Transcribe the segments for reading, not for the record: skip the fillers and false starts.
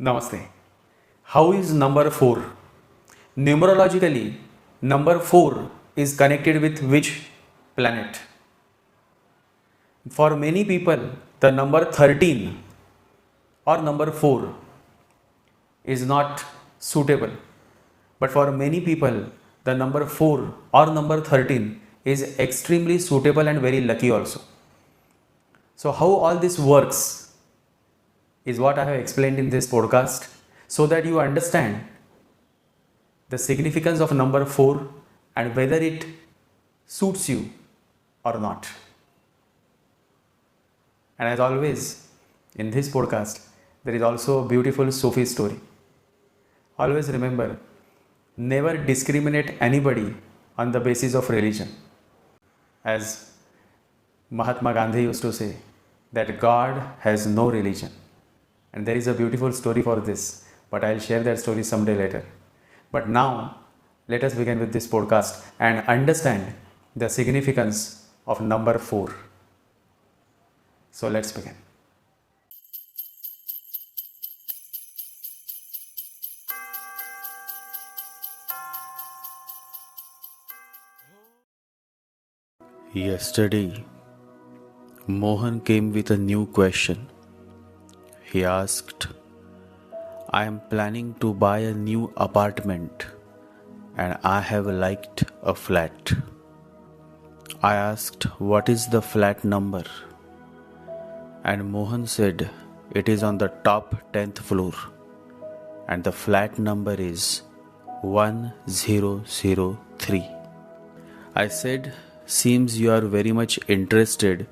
Namaste. How is number 4? Numerologically, number 4 is connected with which planet? For many people, the number 13 or number 4 is not suitable. But for many people, the number 4 or number 13 is extremely suitable and very lucky also. So, how all this works is what I have explained in this podcast so that you understand the significance of number 4 and whether it suits you or not. And as always, in this podcast, there is also a beautiful Sufi story. Always remember, never discriminate anybody on the basis of religion. As Mahatma Gandhi used to say, that God has no religion. And there is a beautiful story for this, but I'll share that story someday later. But now, let us begin with this podcast and understand the significance of number 4. So let's begin. Yesterday, Mohan came with a new question. He asked, I am planning to buy a new apartment and I have liked a flat. I asked, what is the flat number? And Mohan said, it is on the top 10th floor and the flat number is 1003. I said, seems you are very much interested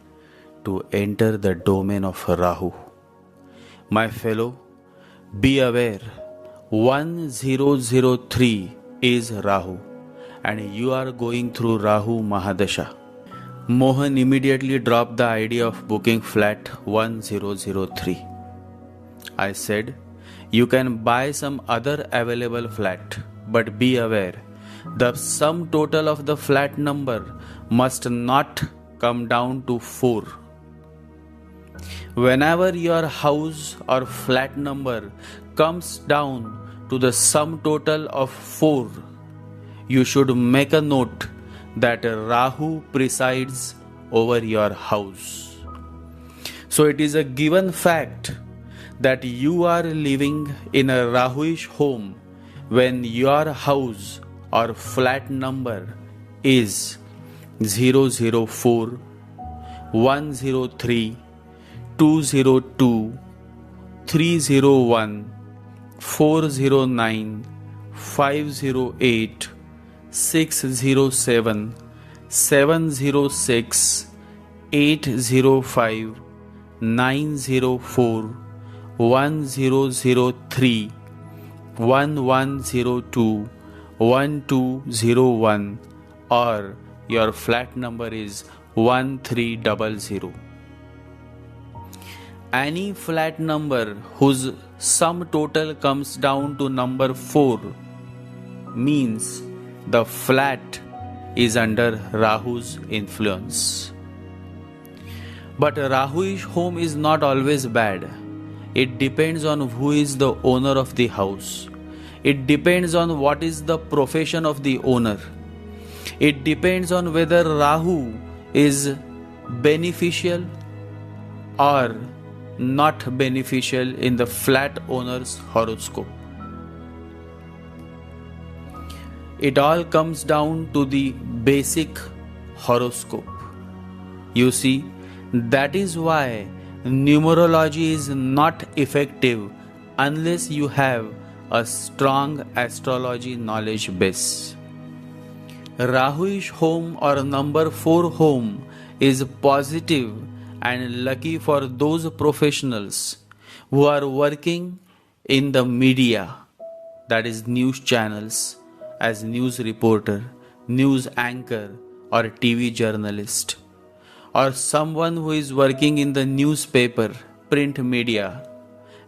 to enter the domain of Rahu. My fellow, be aware, 1003 is Rahu and you are going through Rahu Mahadasha. Mohan immediately dropped the idea of booking flat 1003. I said, you can buy some other available flat, but be aware, the sum total of the flat number must not come down to 4. Whenever your house or flat number comes down to the sum total of 4, you should make a note that Rahu presides over your house. So it is a given fact that you are living in a Rahuish home when your house or flat number is 004, 103, 202, 301, 409, 508, 607, 706, 805, 904, 1003, 1102, 1201 or your flat number is 1300. Any flat number whose sum total comes down to number 4 means the flat is under Rahu's influence. But Rahuish home is not always bad. It depends on who is the owner of the house. It depends on what is the profession of the owner. It depends on whether Rahu is beneficial or not beneficial in the flat owner's horoscope. It all comes down to the basic horoscope. You see, that is why numerology is not effective unless you have a strong astrology knowledge base. Rahuish home or number 4 home is positive and lucky for those professionals who are working in the media, that is news channels, as news reporter, news anchor or TV journalist, or someone who is working in the newspaper, print media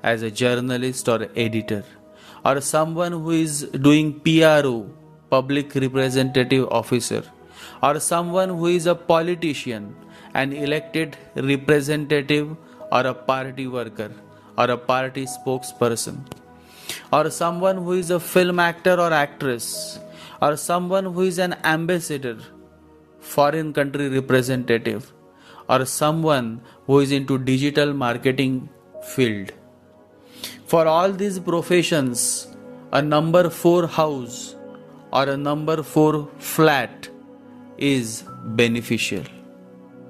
as a journalist or editor, or someone who is doing PRO, public representative officer, or someone who is a politician, an elected representative or a party worker, or a party spokesperson, or someone who is a film actor or actress, or someone who is an ambassador, foreign country representative, or someone who is into digital marketing field. For all these professions, a number 4 house or a number 4 flat is beneficial.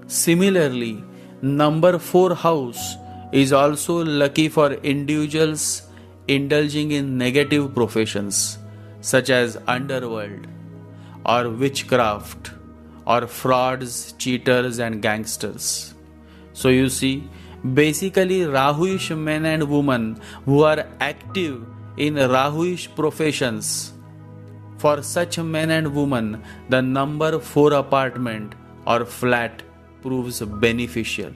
Similarly, number 4 house is also lucky for individuals indulging in negative professions such as underworld or witchcraft or frauds, cheaters and gangsters. So you see, basically Rahuish men and women who are active in Rahuish professions, for such men and women the number 4 apartment or flat proves beneficial.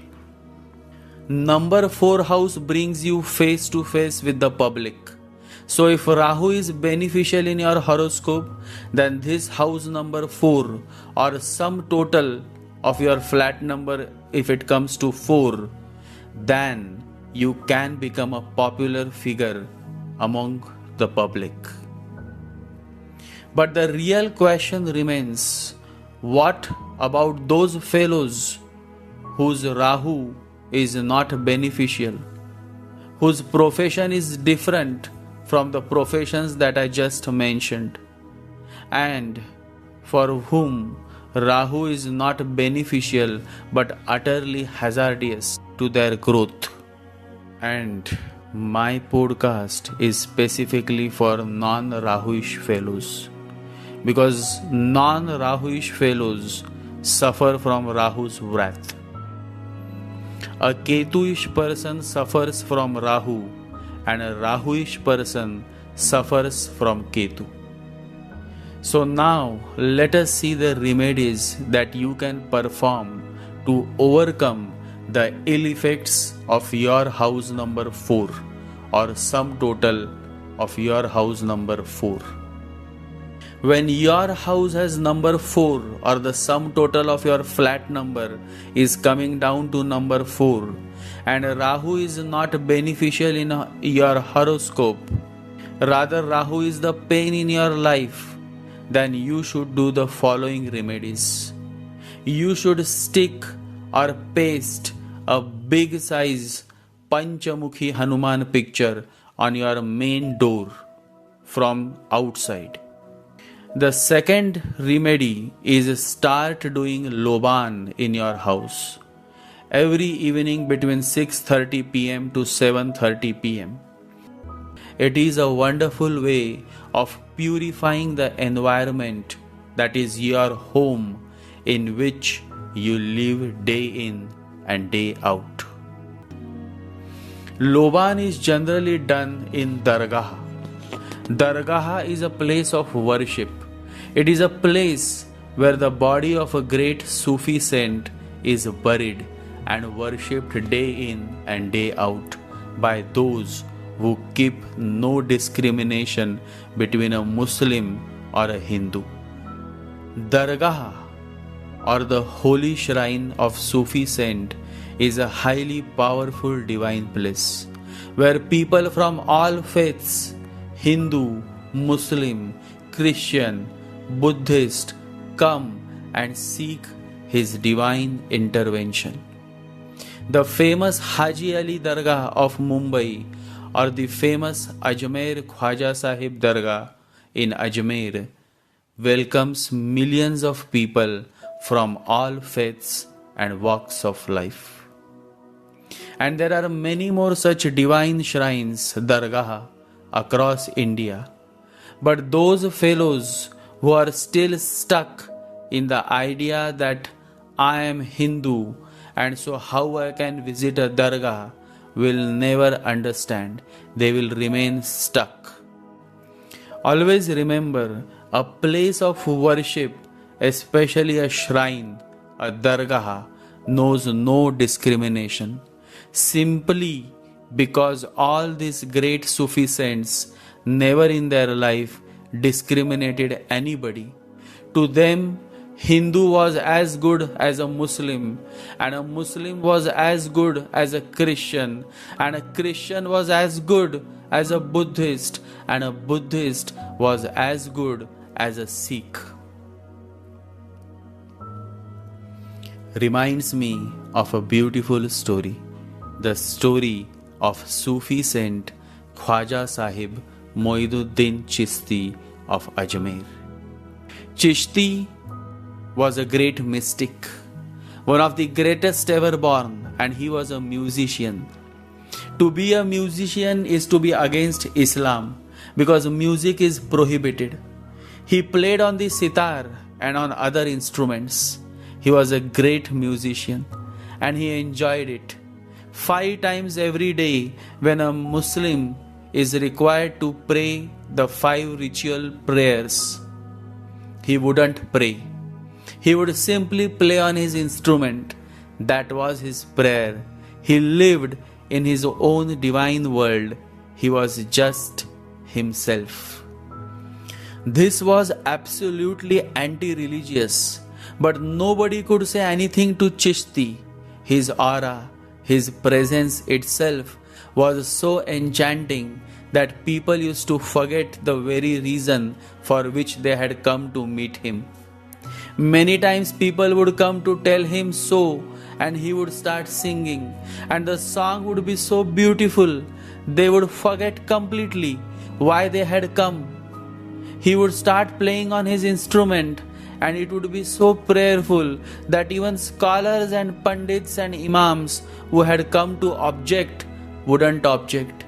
Number 4 house brings you face to face with the public. So if Rahu is beneficial in your horoscope, then this house number 4 or sum total of your flat number, if it comes to 4, then you can become a popular figure among the public. But the real question remains, what about those fellows whose Rahu is not beneficial, whose profession is different from the professions that I just mentioned, and for whom Rahu is not beneficial but utterly hazardous to their growth? And my podcast is specifically for non-Rahuish fellows, because non-Rahuish fellows suffer from Rahu's wrath. A Ketuish person suffers from Rahu, and a Rahuish person suffers from Ketu. So now let us see the remedies that you can perform to overcome the ill effects of your house number 4 or sum total of your house number 4. When your house has number 4 or the sum total of your flat number is coming down to number 4 and Rahu is not beneficial in your horoscope, rather Rahu is the pain in your life, then you should do the following remedies. You should stick or paste a big size Panchmukhi Hanuman picture on your main door from outside. The second remedy is start doing Loban in your house every evening between 6:30 p.m. to 7:30 p.m. It is a wonderful way of purifying the environment that is your home in which you live day in and day out. Loban is generally done in Dargah. Dargah is a place of worship. It is a place where the body of a great Sufi saint is buried and worshipped day in and day out by those who keep no discrimination between a Muslim or a Hindu. Dargah, or the holy shrine of Sufi saint, is a highly powerful divine place where people from all faiths, Hindu, Muslim, Christian, Buddhist, come and seek his divine intervention. The famous Haji Ali Dargah of Mumbai or the famous Ajmer Khwaja Sahib Dargah in Ajmer welcomes millions of people from all faiths and walks of life. And there are many more such divine shrines, Dargah, across India. But those fellows who are still stuck in the idea that I am Hindu and so how I can visit a Dargah will never understand. They will remain stuck. Always remember, a place of worship, especially a shrine, a Dargah, knows no discrimination. Simply because all these great Sufi saints never in their life discriminated anybody. To them, Hindu was as good as a Muslim, and a Muslim was as good as a Christian, and a Christian was as good as a Buddhist, and a Buddhist was as good as a Sikh. Reminds me of a beautiful story, the story of Sufi saint Khwaja Sahib Moinuddin Chishti of Ajmer. Chishti was a great mystic, one of the greatest ever born, and he was a musician. To be a musician is to be against Islam because music is prohibited. He played on the sitar and on other instruments. He was a great musician and he enjoyed it. 5 times every day, when a Muslim is required to pray the 5 ritual prayers, he wouldn't pray. He would simply play on his instrument. That was his prayer. He lived in his own divine world. He was just himself. This was absolutely anti-religious, but nobody could say anything to Chishti. His aura, his presence itself was so enchanting that people used to forget the very reason for which they had come to meet him. Many times people would come to tell him so, and he would start singing, and the song would be so beautiful, they would forget completely why they had come. He would start playing on his instrument, and it would be so prayerful that even scholars and pandits and imams who had come to object wouldn't object.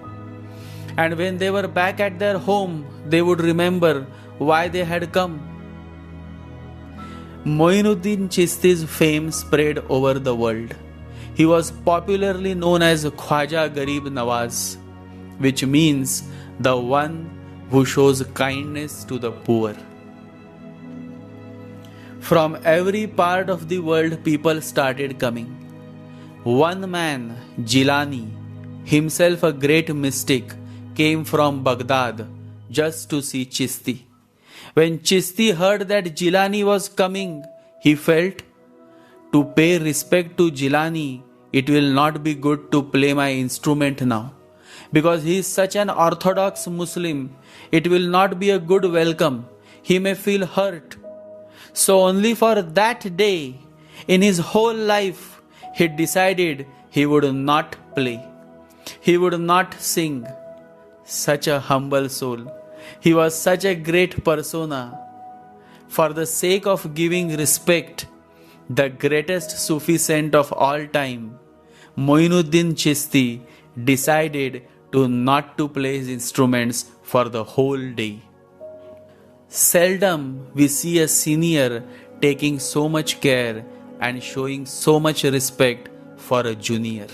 And when they were back at their home, they would remember why they had come. Moinuddin Chishti's fame spread over the world. He was popularly known as Khwaja Garib Nawaz, which means the one who shows kindness to the poor. From every part of the world, people started coming. One man, Jilani, himself a great mystic, came from Baghdad just to see Chishti. When Chishti heard that Jilani was coming, he felt, to pay respect to Jilani, it will not be good to play my instrument now. Because he is such an orthodox Muslim, it will not be a good welcome. He may feel hurt. So only for that day, in his whole life, he decided he would not play. He would not sing. Such a humble soul. He was such a great persona. For the sake of giving respect, the greatest Sufi saint of all time, Moinuddin Chishti decided to not to play his instruments for the whole day. Seldom we see a senior taking so much care and showing so much respect for a junior.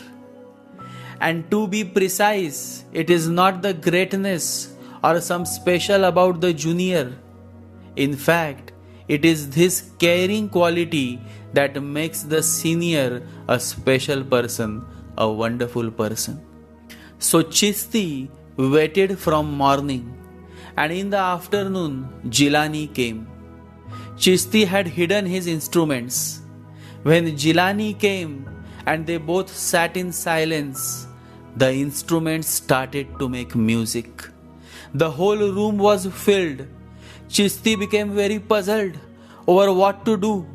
And to be precise, it is not the greatness or some special about the junior. In fact, it is this caring quality that makes the senior a special person, a wonderful person. So Chishti waited from morning, and in the afternoon Jilani came. Chishti had hidden his instruments. When Jilani came and they both sat in silence, the instruments started to make music. The whole room was filled. Chishti became very puzzled over what to do.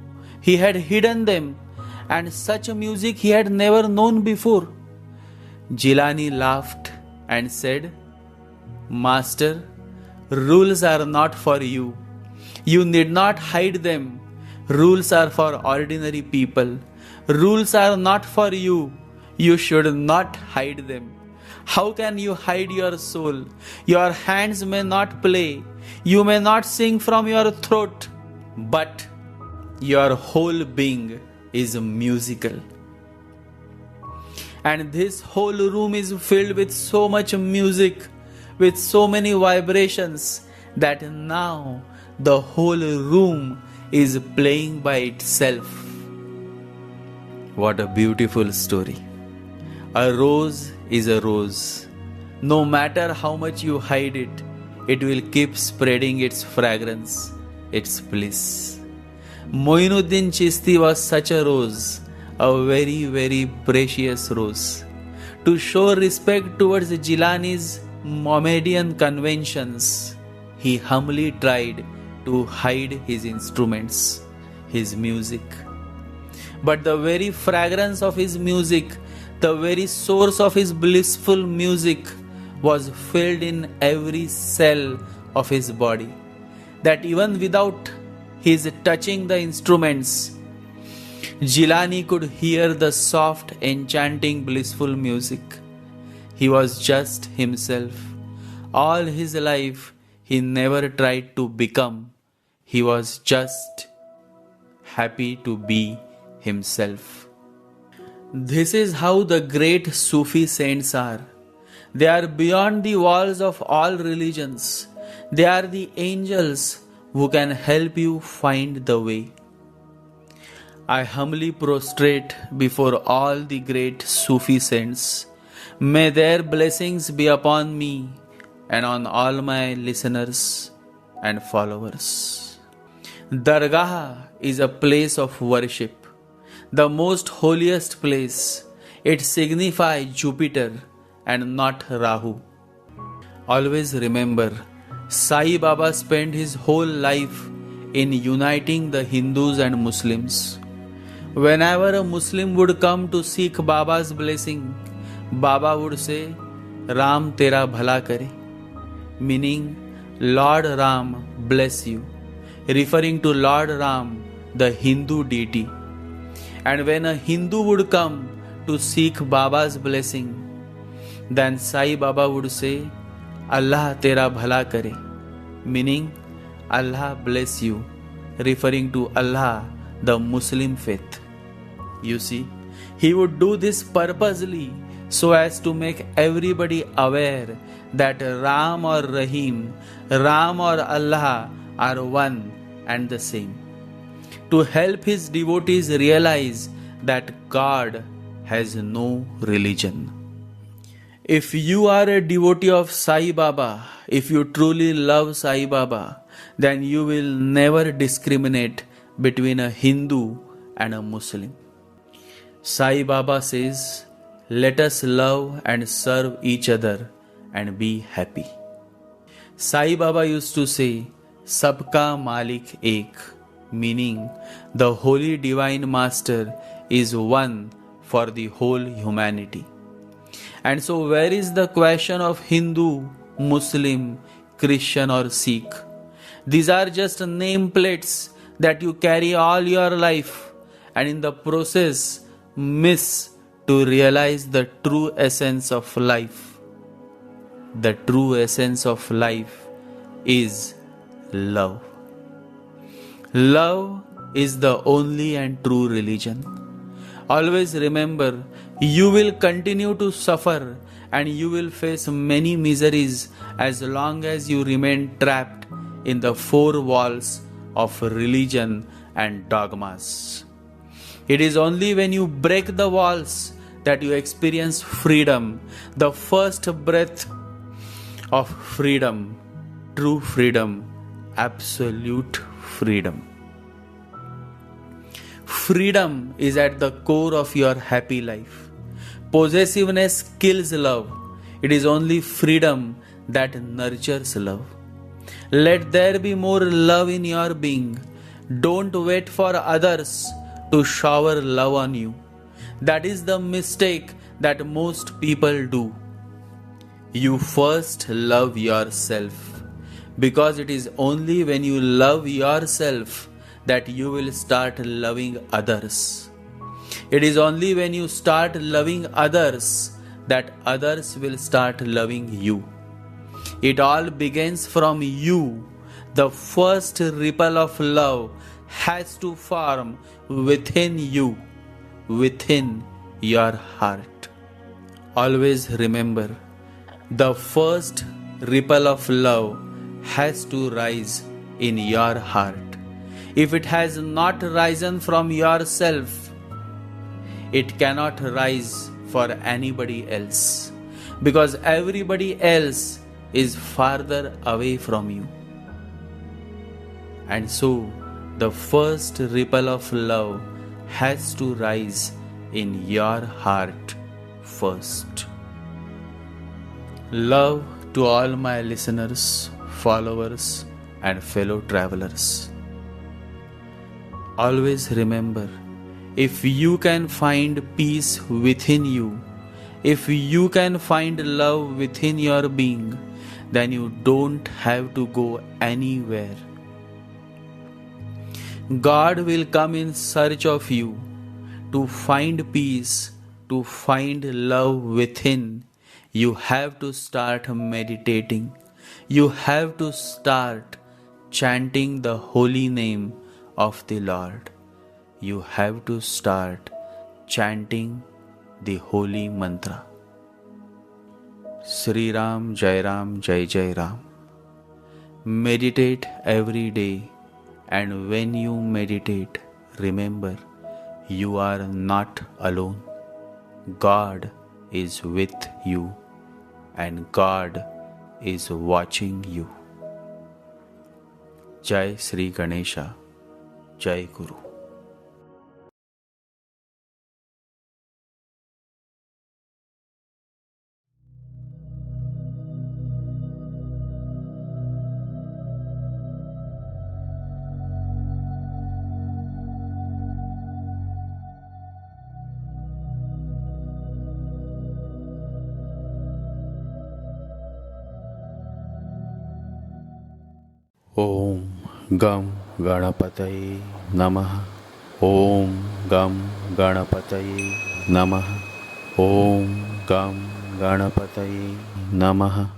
He had hidden them, and such music he had never known before. Jilani laughed and said, "Master, rules are not for you. You need not hide them. Rules are for ordinary people. Rules are not for you. You should not hide them. How can you hide your soul? Your hands may not play. You may not sing from your throat. But your whole being is musical. And this whole room is filled with so much music, with so many vibrations, that now the whole room is playing by itself." What a beautiful story. A rose is a rose. No matter how much you hide it, it will keep spreading its fragrance, its bliss. Moinuddin Chishti was such a rose, a very, very precious rose. To show respect towards Jilani's Mohammedan conventions, he humbly tried to hide his instruments, his music. But the very fragrance of his music, the very source of his blissful music, was filled in every cell of his body, that even without his touching the instruments, Jilani could hear the soft, enchanting, blissful music. He was just himself. All his life, he never tried to become. He was just happy to be himself. This is how the great Sufi saints are. They are beyond the walls of all religions. They are the angels who can help you find the way. I humbly prostrate before all the great Sufi saints. May their blessings be upon me and on all my listeners and followers. Dargah is a place of worship, the most holiest place. It signifies Jupiter and not Rahu. Always remember, Sai Baba spent his whole life in uniting the Hindus and Muslims. Whenever a Muslim would come to seek Baba's blessing, Baba would say, Ram tera bhala kare, meaning Lord Ram bless you, referring to Lord Ram, the Hindu deity. And when a Hindu would come to seek Baba's blessing, then Sai Baba would say, Allah tera bhala kare, meaning Allah bless you, referring to Allah, the Muslim faith. You see, he would do this purposely so as to make everybody aware that Ram or Rahim, Ram or Allah are one and the same. To help his devotees realize that God has no religion. If you are a devotee of Sai Baba, if you truly love Sai Baba, then you will never discriminate between a Hindu and a Muslim. Sai Baba says, let us love and serve each other and be happy. Sai Baba used to say, Sabka Malik Ek, meaning the Holy Divine Master is one for the whole humanity. And so where is the question of Hindu, Muslim, Christian or Sikh? These are just nameplates that you carry all your life, and in the process miss to realize the true essence of life. The true essence of life is love. Love is the only and true religion. Always remember, you will continue to suffer and you will face many miseries as long as you remain trapped in the four walls of religion and dogmas. It is only when you break the walls that you experience freedom, the first breath of freedom, true freedom, absolute freedom. Freedom is at the core of your happy life. Possessiveness kills love. It is only freedom that nurtures love. Let there be more love in your being. Don't wait for others to shower love on you. That is the mistake that most people do. You first love yourself, because it is only when you love yourself that you will start loving others. It is only when you start loving others that others will start loving you. It all begins from you. The first ripple of love has to form within you, within your heart. Always remember, the first ripple of love has to rise in your heart. If it has not risen from yourself, it cannot rise for anybody else, because everybody else is farther away from you. And so, the first ripple of love has to rise in your heart first. Love to all my listeners, followers, and fellow travelers. Always remember, if you can find peace within you, if you can find love within your being, then you don't have to go anywhere. God will come in search of you to find peace, to find love within. You have to start meditating. You have to start chanting the holy name of the Lord. You have to start chanting the holy mantra. Sri Ram, Jai Ram, Jai Jai Ram. Meditate every day, and when you meditate, remember, you are not alone. God is with you, and God is watching you. Jai Sri Ganesha, Jai Guru. Om Gam Ganapataye Namaha. Om Gam Ganapataye Namaha. Om Gam Ganapataye Namaha.